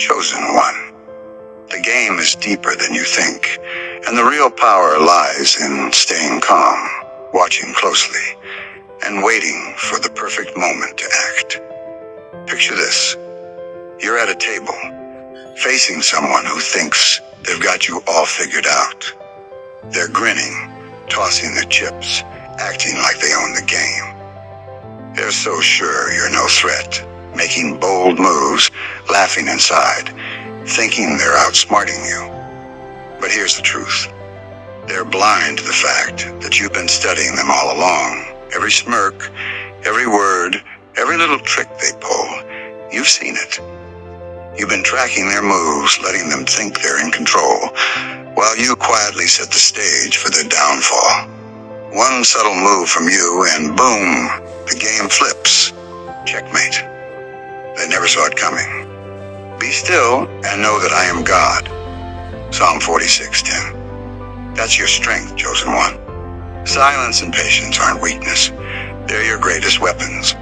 Chosen one. The game is deeper than you think, and the real power lies in staying calm, watching closely, and waiting for the perfect moment to act. Picture this. You're at a table, facing someone who thinks they've got you all figured out. They're grinning, tossing their chips, acting like they own the game. They're so sure you're no threat, making bold moves, laughing inside, thinking they're outsmarting you. But here's the truth. They're blind to the fact that you've been studying them all along. Every smirk, every word, every little trick they pull, you've seen it. You've been tracking their moves, letting them think they're in control, while you quietly set the stage for their downfall. One subtle move from you and boom, the game flips. Checkmate. They never saw it coming. Be still and know that I am God. Psalm 46:10. That's your strength, chosen one. Silence and patience aren't weakness. They're your greatest weapons.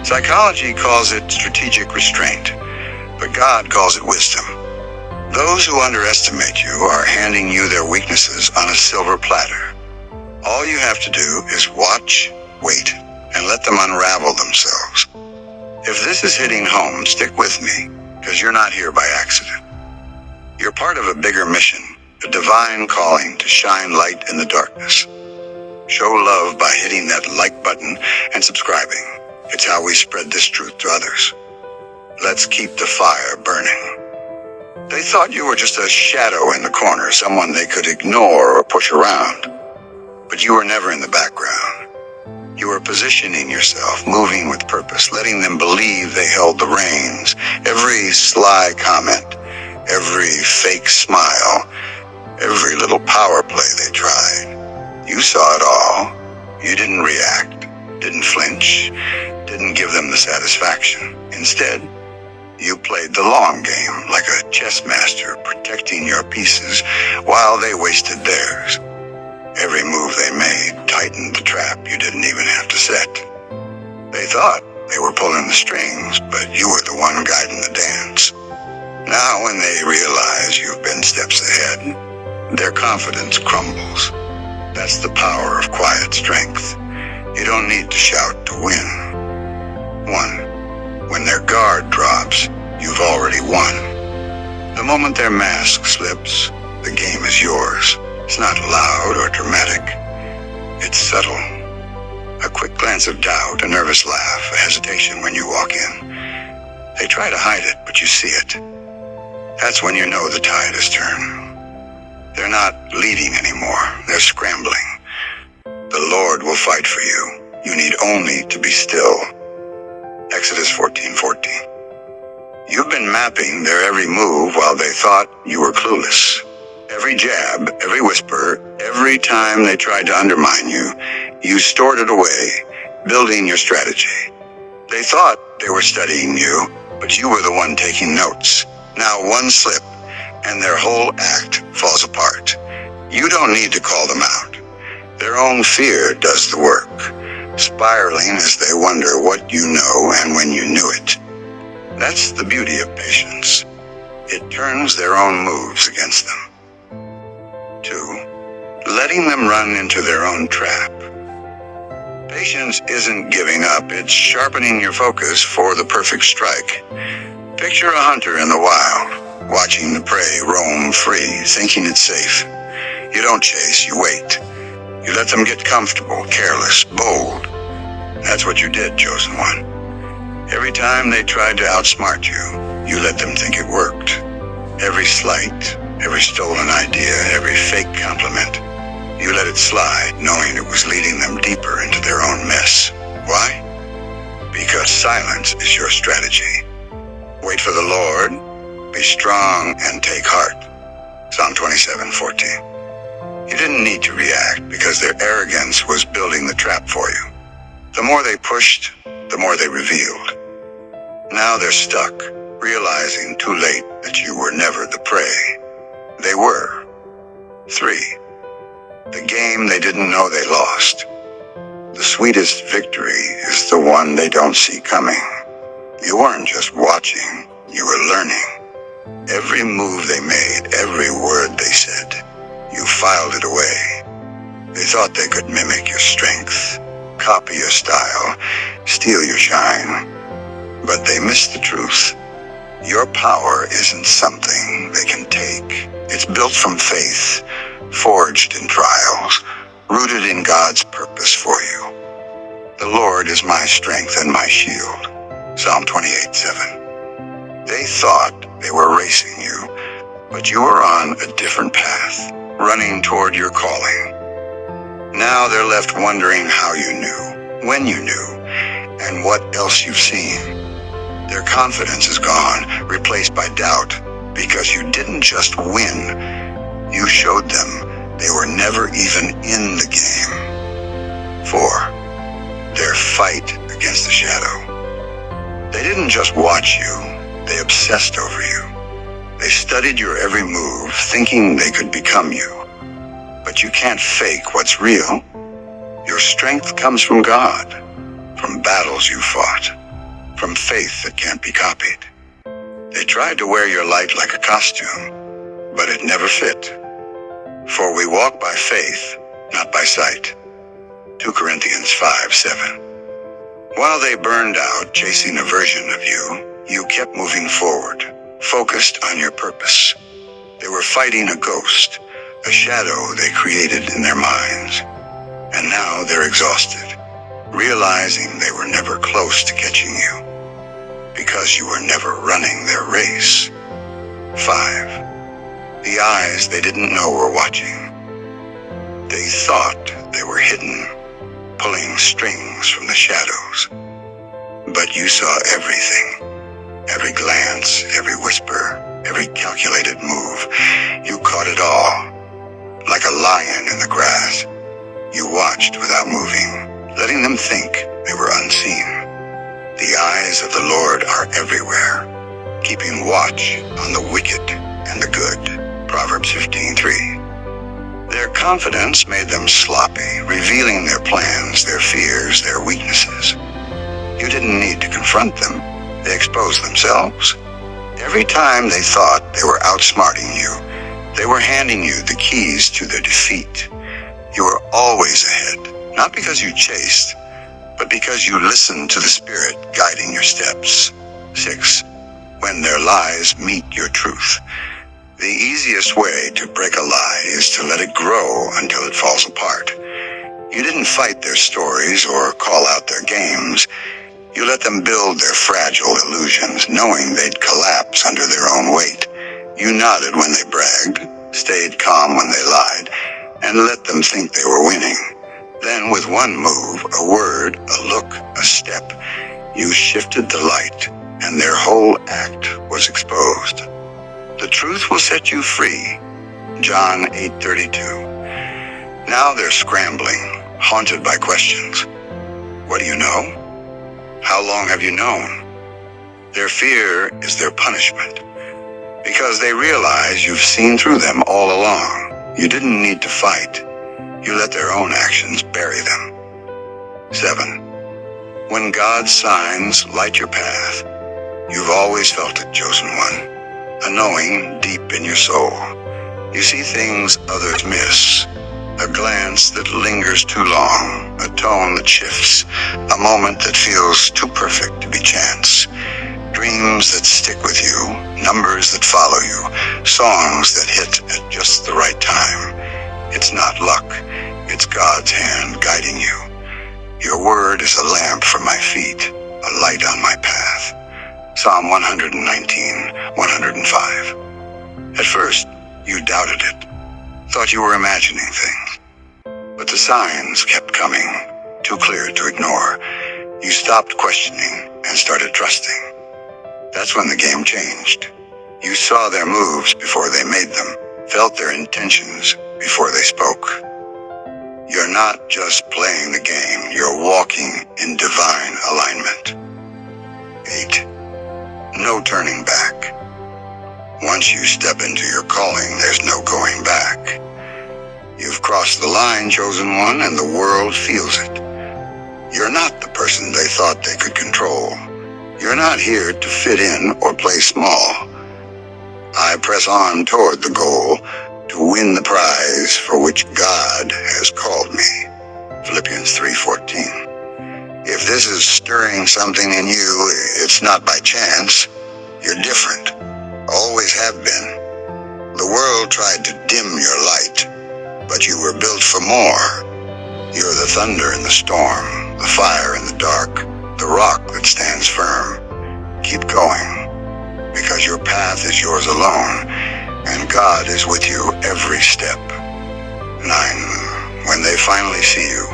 Psychology calls it strategic restraint, but God calls it wisdom. Those who underestimate you are handing you their weaknesses on a silver platter. All you have to do is watch, wait, and let them unravel themselves. If this is hitting home, stick with me, because you're not here by accident. You're part of a bigger mission, a divine calling to shine light in the darkness. Show love by hitting that like button and subscribing. It's how we spread this truth to others. Let's keep the fire burning. They thought you were just a shadow in the corner, someone they could ignore or push around. But you were never in the background. You were positioning yourself, moving with purpose, letting them believe they held the reins. Every sly comment, every fake smile, every little power play they tried. You saw it all. You didn't react, didn't flinch, didn't give them the satisfaction. Instead, you played the long game like a chess master, protecting your pieces while they wasted theirs. Every move they made tightened the trap you didn't even have to set. They thought they were pulling the strings, but you were the one guiding the dance. Now when they realize you've been steps ahead, their confidence crumbles. That's the power of quiet strength. You don't need to shout to win. When their guard drops, you've already won. The moment their mask slips, the game is yours. It's not loud or dramatic. It's subtle. A quick glance of doubt, a nervous laugh, a hesitation when you walk in. They try to hide it, but you see it. That's when you know the tide has turned. They're not leading anymore. They're scrambling. The Lord will fight for you. You need only to be still. Exodus 14:14. You've been mapping their every move while they thought you were clueless. Every jab, every whisper, every time they tried to undermine you, you stored it away, building your strategy. They thought they were studying you, but you were the one taking notes. Now one slip, and their whole act falls apart. You don't need to call them out. Their own fear does the work, spiraling as they wonder what you know and when you knew it. That's the beauty of patience. It turns their own moves against them. 2. Letting them run into their own trap. Patience isn't giving up, it's sharpening your focus for the perfect strike. Picture a hunter in the wild, watching the prey roam free, thinking it's safe. You don't chase, you wait. You let them get comfortable, careless, bold. That's what you did, chosen one. Every time they tried to outsmart you, you let them think it worked. Every slight, every stolen idea, every fake compliment, you let it slide, knowing it was leading them deeper into their own mess. Why? Because silence is your strategy. Wait for the Lord, be strong, and take heart. Psalm 27:14. You didn't need to react because their arrogance was building the trap for you. The more they pushed, the more they revealed. Now they're stuck, realizing too late that you were never the prey. They were. 3. The game they didn't know they lost. The sweetest victory is the one they don't see coming. You weren't just watching, you were learning. Every move they made, every word they said, you filed it away. They thought they could mimic your strength, copy your style, steal your shine. But they missed the truth. Your power isn't something they can take. It's built from faith, forged in trials, rooted in God's purpose for you. The Lord is my strength and my shield. Psalm 28:7. They thought they were racing you, but you were on a different path, running toward your calling. Now they're left wondering how you knew, when you knew, and what else you've seen. Their confidence is gone, replaced by doubt, because you didn't just win, you showed them they were never even in the game. 4. Their fight against the shadow. They didn't just watch you, they obsessed over you. They studied your every move, thinking they could become you. But you can't fake what's real. Your strength comes from God, from battles you fought, from faith that can't be copied. They tried to wear your light like a costume, but it never fit. For we walk by faith, not by sight. 2 Corinthians 5:7. While they burned out chasing a version of you, you kept moving forward, focused on your purpose. They were fighting a ghost, a shadow they created in their minds. And now they're exhausted, realizing they were never close to catching you, because you were never running their race. 5. The eyes they didn't know were watching. They thought they were hidden, pulling strings from the shadows. But you saw everything. Every glance, every whisper, every calculated move. You caught it all. Like a lion in the grass, you watched without moving, letting them think they were unseen. The eyes of the Lord are everywhere, keeping watch on the wicked and the good. Proverbs 15:3. Their confidence made them sloppy, revealing their plans, their fears, their weaknesses. You didn't need to confront them. They exposed themselves. Every time they thought they were outsmarting you, they were handing you the keys to their defeat. You were always ahead, not because you chased, but because you listened to the Spirit guiding your steps. 6. When their lies meet your truth. The easiest way to break a lie is to let it grow until it falls apart. You didn't fight their stories or call out their games. You let them build their fragile illusions, knowing they'd collapse under their own weight. You nodded when they bragged, stayed calm when they lied, and let them think they were winning. Then with one move, a word, a look, a step, you shifted the light, and their whole act was exposed. The truth will set you free. John 8:32. Now they're scrambling, haunted by questions. What do you know? How long have you known? Their fear is their punishment, because they realize you've seen through them all along. You didn't need to fight. You let their own actions bury them. 7. When God's signs light your path, you've always felt it, chosen one. A knowing deep in your soul. You see things others miss. A glance that lingers too long. A tone that shifts. A moment that feels too perfect to be chance. Dreams that stick with you. Numbers that follow you. Songs that hit at just the right time. It's not luck. It's God's hand guiding you. Your word is a lamp for my feet. A light on my path. Psalm 119:105. At first, you doubted it, thought you were imagining things. But the signs kept coming, too clear to ignore. You stopped questioning and started trusting. That's when the game changed. You saw their moves before they made them, felt their intentions before they spoke. You're not just playing the game, you're walking in divine alignment. 8. No turning back. Once you step into your calling, there's no going back. You've crossed the line, chosen one, and the world feels it. You're not the person they thought they could control. You're not here to fit in or play small. I I press on toward the goal to win the prize for which God has called me. Philippians 3:14. If this is stirring something in you, it's not by chance. You're different. Always have been. The world tried to dim your light, but you were built for more. You're the thunder in the storm, the fire in the dark, the rock that stands firm. Keep going, because your path is yours alone, and God is with you every step. 9. When they finally see you.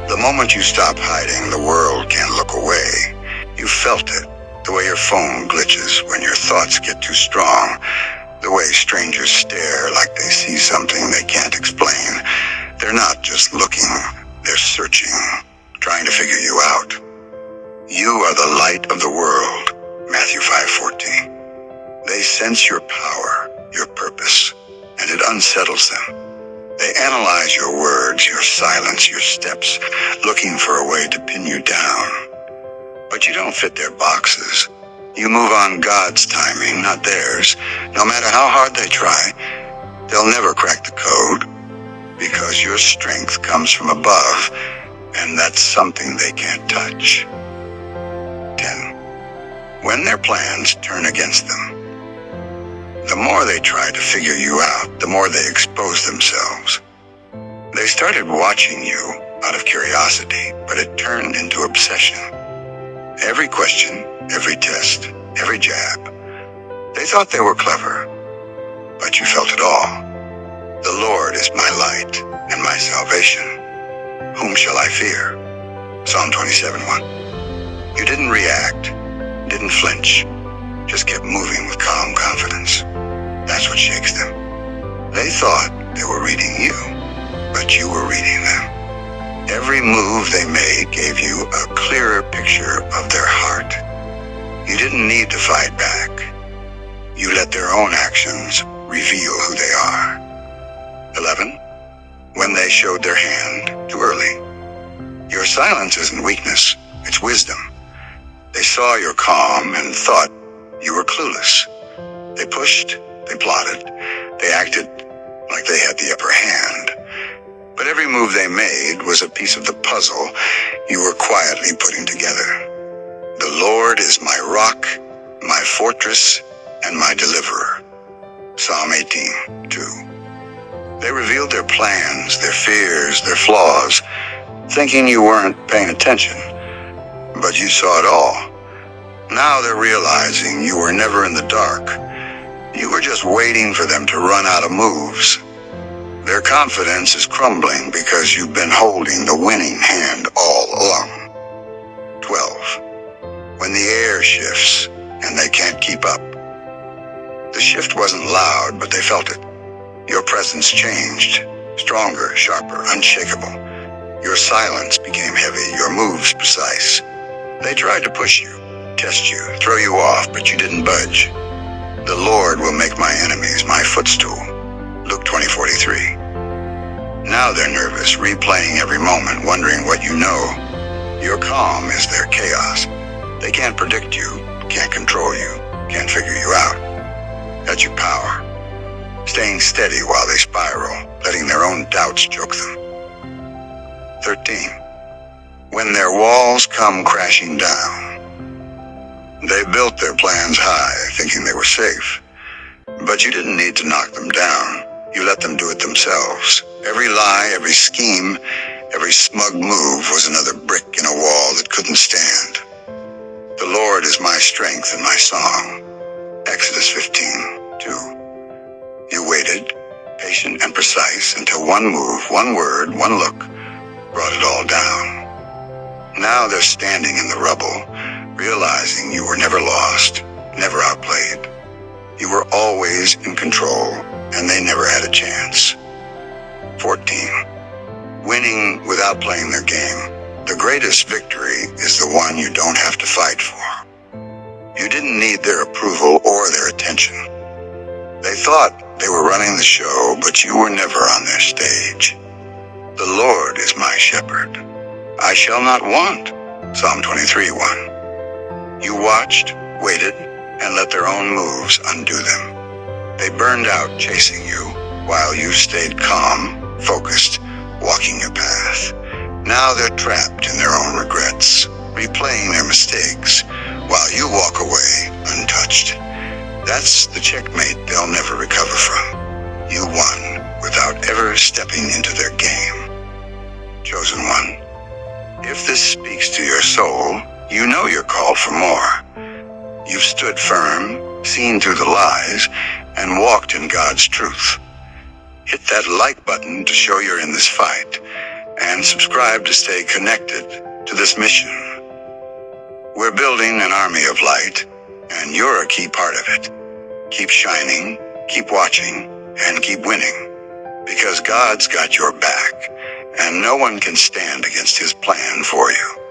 The moment you stop hiding, the world can't look away. You felt it, the way your phone glitches when your thoughts get too strong, the way strangers stare like they see something they can't explain. They're not just looking, they're searching, trying to figure you out. You are the light of the world, Matthew 5:14. They sense your power, your purpose, and it unsettles them. They analyze your words, your silence, your steps, looking for a way to pin you down. But you don't fit their boxes. You move on God's timing, not theirs. No matter how hard they try, they'll never crack the code, because your strength comes from above, and that's something they can't touch. 10. When their plans turn against them. The more they try to figure you out, the more they expose themselves. They started watching you out of curiosity, but it turned into obsession. Every question, every test, every jab. They thought they were clever, but you felt it all. The Lord is my light and my salvation. Whom shall I fear? Psalm 27:1. You didn't react, didn't flinch, just kept moving with calm confidence. That's what shakes them. They thought they were reading you, but you were reading them. Every move they made gave you a clearer picture of their heart. You didn't need to fight back. You let their own actions reveal who they are. 11. When they showed their hand too early. Your silence isn't weakness, it's wisdom. They saw your calm and thought you were clueless. They pushed, they plotted, they acted like they had the upper hand. But every move they made was a piece of the puzzle you were quietly putting together. The Lord is my rock, my fortress, and my deliverer. Psalm 18:2. They revealed their plans, their fears, their flaws, thinking you weren't paying attention, but you saw it all. Now they're realizing you were never in the dark. You were just waiting for them to run out of moves. Their confidence is crumbling because you've been holding the winning hand all along. 12. When the air shifts and they can't keep up. The shift wasn't loud, but they felt it. Your presence changed, stronger, sharper, unshakable. Your silence became heavy, your moves precise. They tried to push you, test you, throw you off, but you didn't budge. The Lord will make my enemies my footstool. Luke 20:43. Now they're nervous, replaying every moment, wondering what you know. Your calm is their chaos. They can't predict you, can't control you, can't figure you out. That's your power. Staying steady while they spiral, letting their own doubts choke them. 13. When their walls come crashing down. They built their plans high, thinking they were safe. But you didn't need to knock them down. You let them do it themselves. Every lie, every scheme, every smug move was another brick in a wall that couldn't stand. The Lord is my strength and my song. Exodus 15:2. You waited, patient and precise, until one move, one word, one look brought it all down. Now they're standing in the rubble, realizing you were never lost, never outplayed. You were always in control, and they never had a chance. 14. Winning without playing their game. The greatest victory is the one you don't have to fight for. You didn't need their approval or their attention. They thought they were running the show, but you were never on their stage. The Lord is my shepherd. I shall not want. Psalm 23:1. You watched, waited, and let their own moves undo them. burned out chasing you, while you stayed calm, focused, walking your path. Now they're trapped in their own regrets, replaying their mistakes, while you walk away untouched. That's the checkmate they'll never recover from. You won without ever stepping into their game. Chosen one, if this speaks to your soul, you know you're called for more. You've stood firm, seen through the lies, and walked in God's truth. Hit that like button to show you're in this fight, and subscribe to stay connected to this mission. We're building an army of light, and you're a key part of it. Keep shining, keep watching, and keep winning, because God's got your back, and no one can stand against his plan for you.